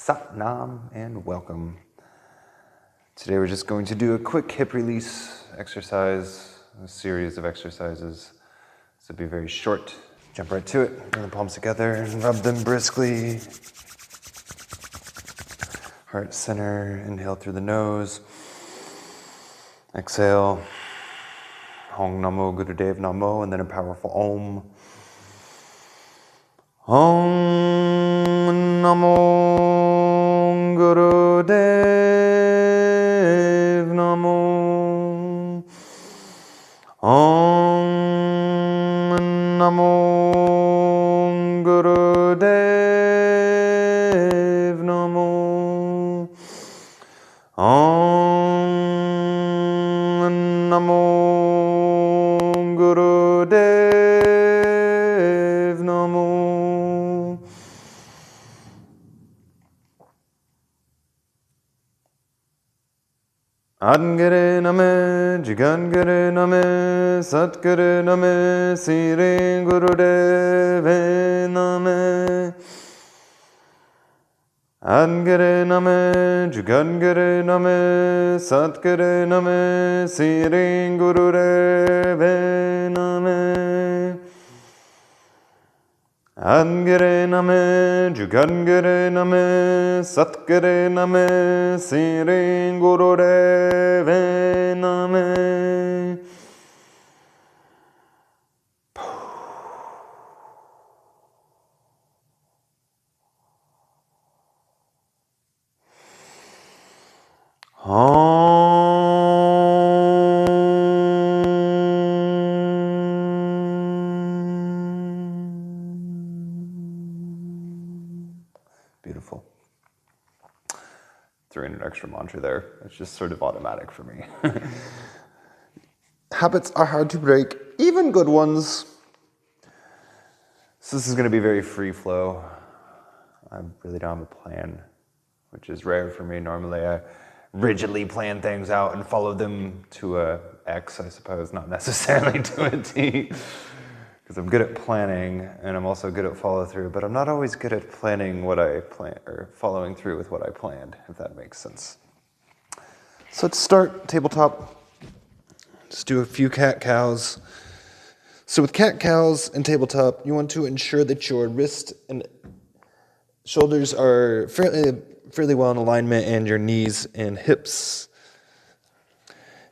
Sat Nam and welcome. Today we're just going to do a quick hip release exercise, a series of exercises. This will be very short. Jump right to it. Bring the palms together and rub them briskly. Heart center, inhale through the nose. Exhale. Hong Namo Gurudev Namo, and then a powerful Om. Om Namo Gurudev Namo. Om Namo Gurudev Namo. Om Namo Gurudev Namo. Adgare Name, Jigangare Name, Satgare Name, Sire Gurudeve Name. Adgare Name, Jigangare Name, Satgare Name, Sire Gurudeve Name. Adgare Name, Jugangare Name, Satgare Name, Sire Gurudeve Name. Beautiful. Threw in an extra mantra there. It's just sort of automatic for me. Habits are hard to break, even good ones. So this is going to be very free flow. I really don't have a plan, which is rare for me. Normally I rigidly plan things out and follow them to a X, I suppose, not necessarily to a T. Because I'm good at planning, and I'm also good at follow through, but I'm not always good at planning what I plan, or following through with what I planned, if that makes sense. So let's start tabletop. Just do a few cat-cows. So with cat-cows and tabletop, you want to ensure that your wrist and shoulders are fairly well in alignment, and your knees and hips.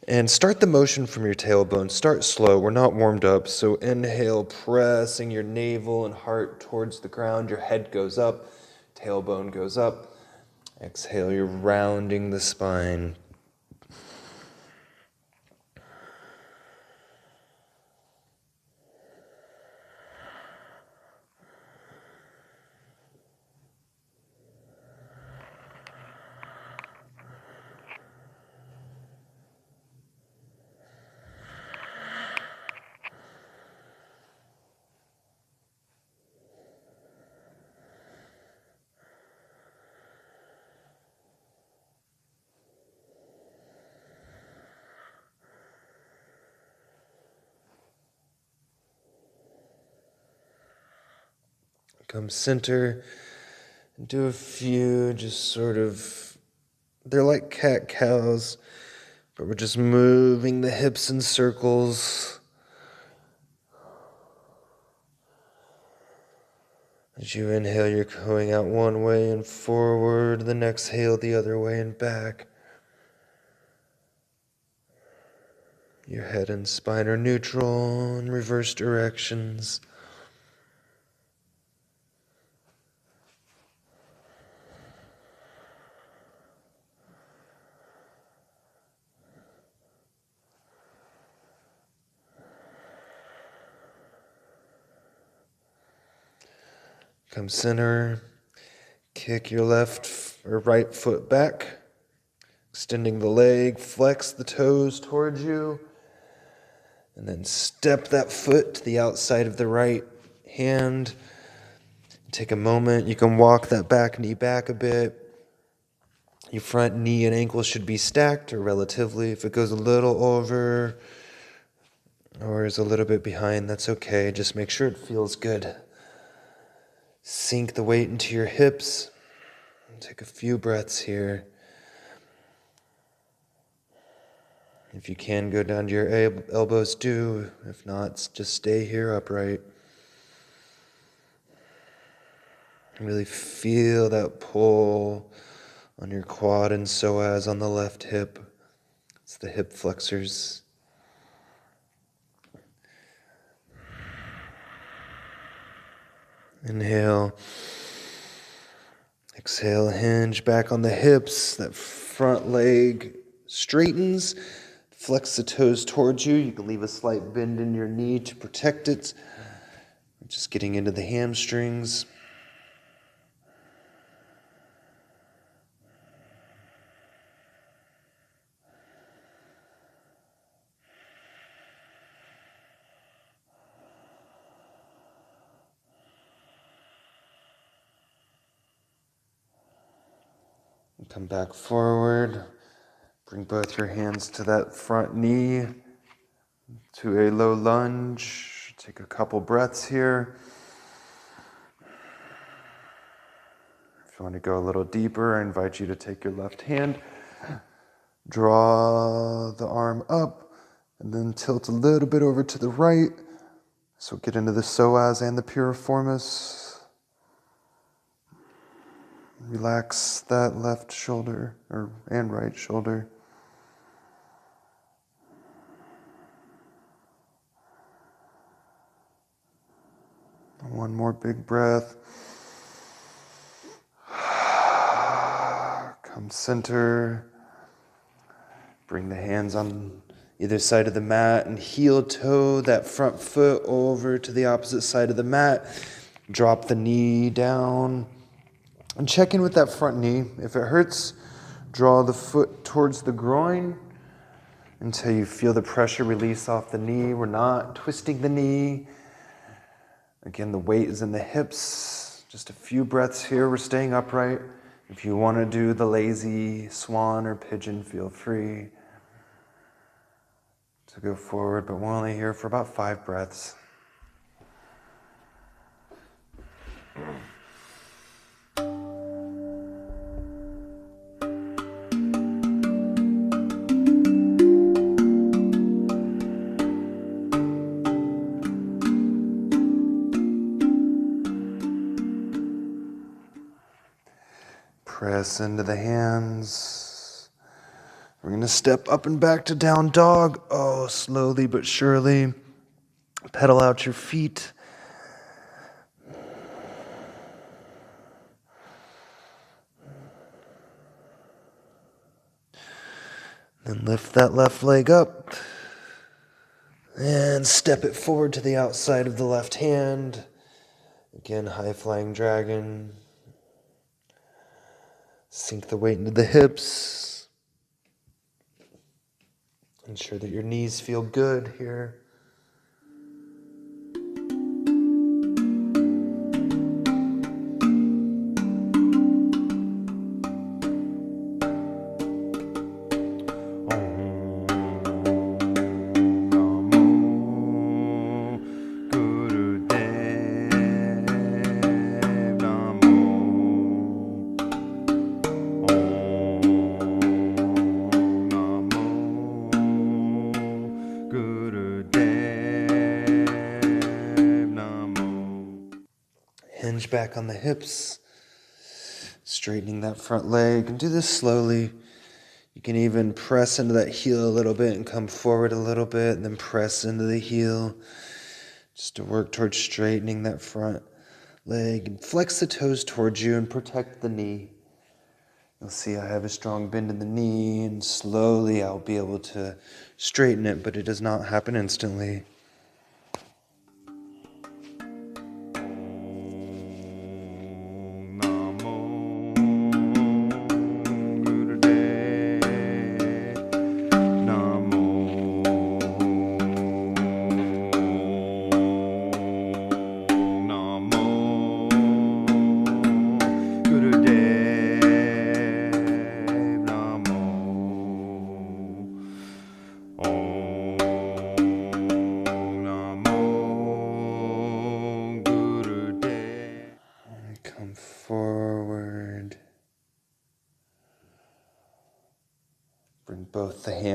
And start the motion from your tailbone. Start slow. We're not warmed up. So inhale, pressing your navel and heart towards the ground. Your head goes up. Tailbone goes up. Exhale, you're rounding the spine. Come center and do a few just sort of, they're like cat-cows, but we're just moving the hips in circles. As you inhale, you're going out one way and forward, then exhale the other way and back. Your head and spine are neutral in reverse directions. Come center, kick your left or right foot back, extending the leg, flex the toes towards you, and then step that foot to the outside of the right hand. Take a moment, you can walk that back knee back a bit. Your front knee and ankle should be stacked or relatively. If it goes a little over or is a little bit behind, that's okay. Just make sure it feels good. Sink the weight into your hips. Take a few breaths here. If you can go down to your elbows, do. If not, just stay here upright. Really feel that pull on your quad and psoas on the left hip. It's the hip flexors. Inhale. Exhale, hinge back on the hips. That front leg straightens. Flex the toes towards you. You can leave a slight bend in your knee to protect it. Just getting into the hamstrings. Come back forward. Bring both your hands to that front knee, to a low lunge. Take a couple breaths here. If you want to go a little deeper, I invite you to take your left hand, draw the arm up, and then tilt a little bit over to the right. So get into the psoas and the piriformis. Relax that left shoulder and right shoulder. One more big breath. Come center. Bring the hands on either side of the mat and heel toe that front foot over to the opposite side of the mat. Drop the knee down. And check in with that front knee. If it hurts, draw the foot towards the groin until you feel the pressure release off the knee. We're not twisting the knee. Again, the weight is in the hips. Just a few breaths here. We're staying upright. If you want to do the lazy swan or pigeon, feel free to go forward, but we're only here for about 5 breaths. Press into the hands. We're going to step up and back to down dog. Oh, slowly but surely. Pedal out your feet. Then lift that left leg up. And step it forward to the outside of the left hand. Again, high flying dragon. Sink the weight into the hips. Ensure that your knees feel good here. Hinge back on the hips, straightening that front leg, and do this slowly. You can even press into that heel a little bit and come forward a little bit, and then press into the heel, just to work towards straightening that front leg. And flex the toes towards you and protect the knee. You'll see I have a strong bend in the knee, and slowly I'll be able to straighten it, but it does not happen instantly.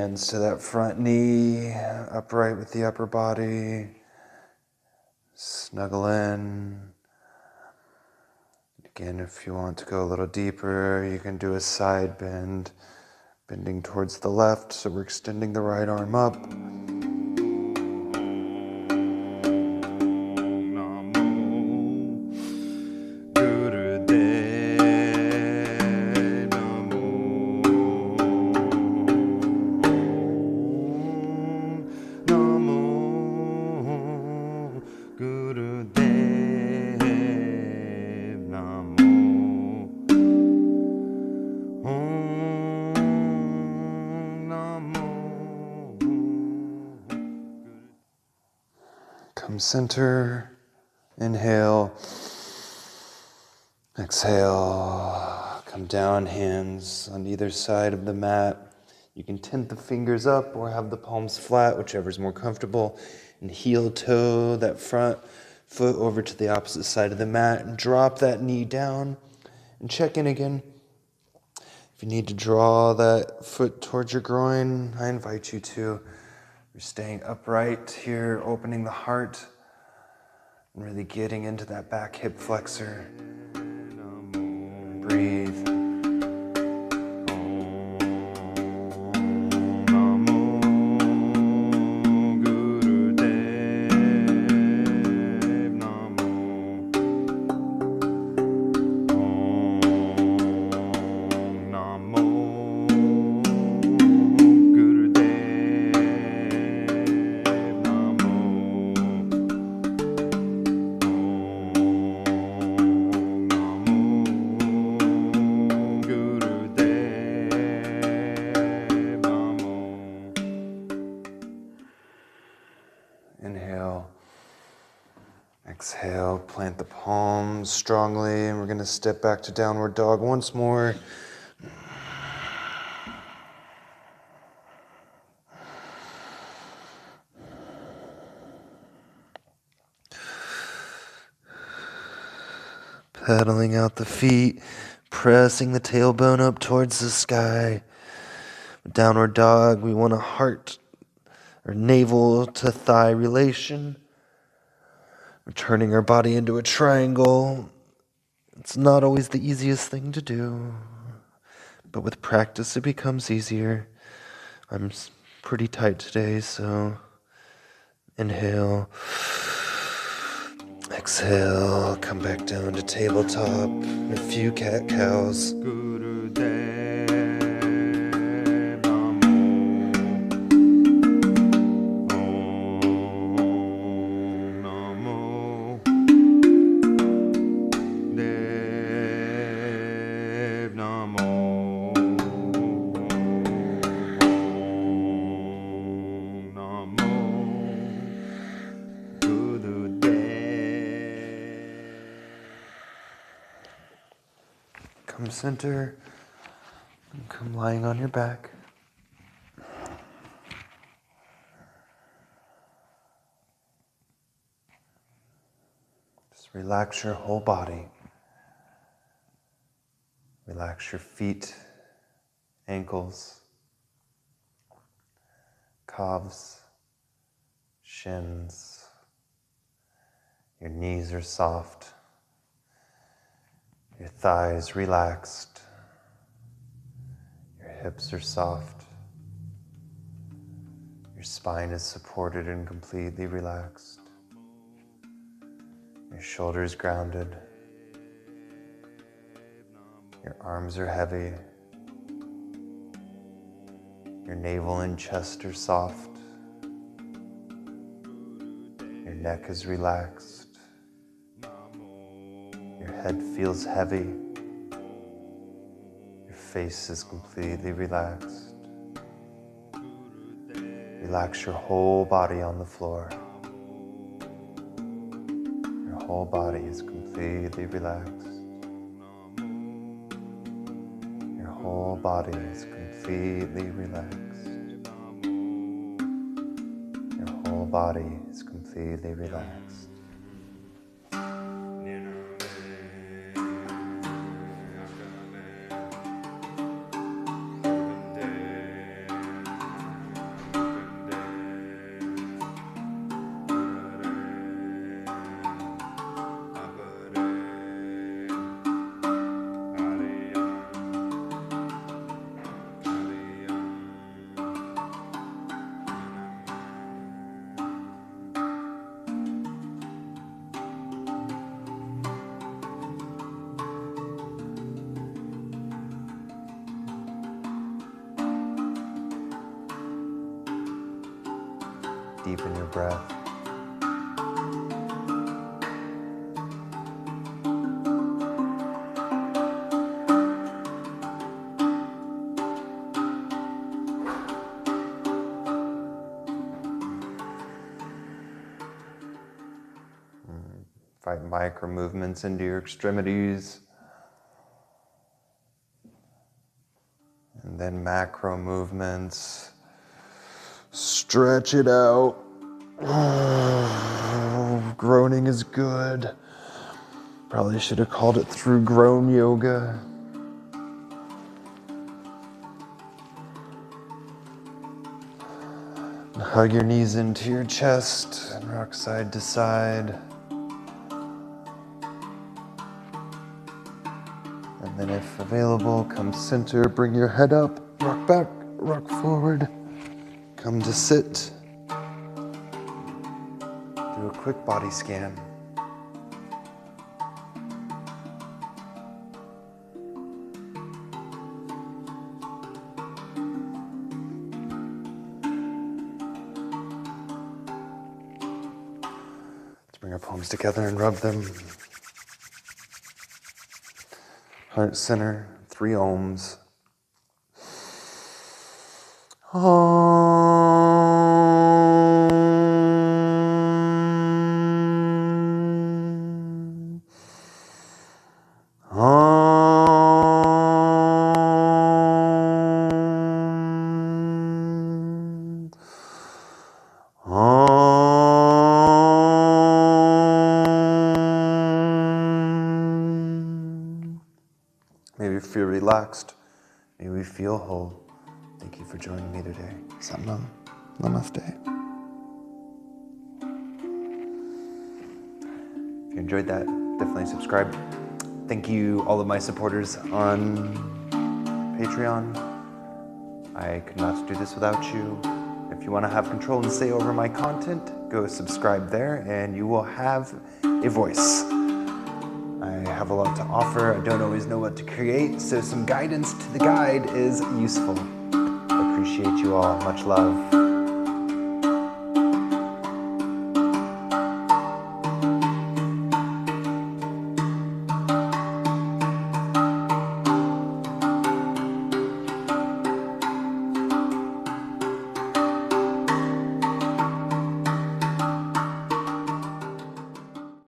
hands to that front knee, upright with the upper body. Snuggle in. Again, if you want to go a little deeper, you can do a side bend, bending towards the left, so we're extending the right arm up. Come center, inhale, exhale, come down, hands on either side of the mat. You can tent the fingers up or have the palms flat, whichever's more comfortable, and heel toe that front foot over to the opposite side of the mat and drop that knee down and check in again. If you need to draw that foot towards your groin, I invite you to. You're staying upright here, opening the heart, and really getting into that back hip flexor. Breathe. Inhale, exhale, plant the palms strongly, and we're going to step back to downward dog once more. Pedaling out the feet, pressing the tailbone up towards the sky. Downward dog, we want a heart or navel to thigh relation. We're turning our body into a triangle. It's not always the easiest thing to do, but with practice it becomes easier. I'm pretty tight today, so inhale, exhale, come back down to tabletop, and a few cat-cows. Come center, and come lying on your back. Just relax your whole body. Relax your feet, ankles, calves, shins. Your knees are soft. Your thighs relaxed. Your hips are soft. Your spine is supported and completely relaxed. Your shoulders grounded. Your arms are heavy. Your navel and chest are soft. Your neck is relaxed. Your head feels heavy. Your face is completely relaxed. Relax your whole body on the floor. Your whole body is completely relaxed. Your whole body is completely relaxed. Your whole body is completely relaxed. deepen your breath. Invite micro movements into your extremities. And then macro movements. Stretch it out. Groaning is good. Probably should have called it through groan yoga. Hug your knees into your chest and rock side to side. And then if available, come center, bring your head up, rock back, rock forward. Come to sit. Do a quick body scan. Let's bring our palms together and rub them. Heart center, 3 ohms. May we feel relaxed. May we feel whole. Thank you for joining me today. Satnam. Namaste. If you enjoyed that, definitely subscribe. Thank you, all of my supporters on Patreon. I could not do this without you. If you want to have control and say over my content, go subscribe there and you will have a voice. I have a lot to offer. I don't always know what to create, so some guidance to the guide is useful. I appreciate you all. Much love.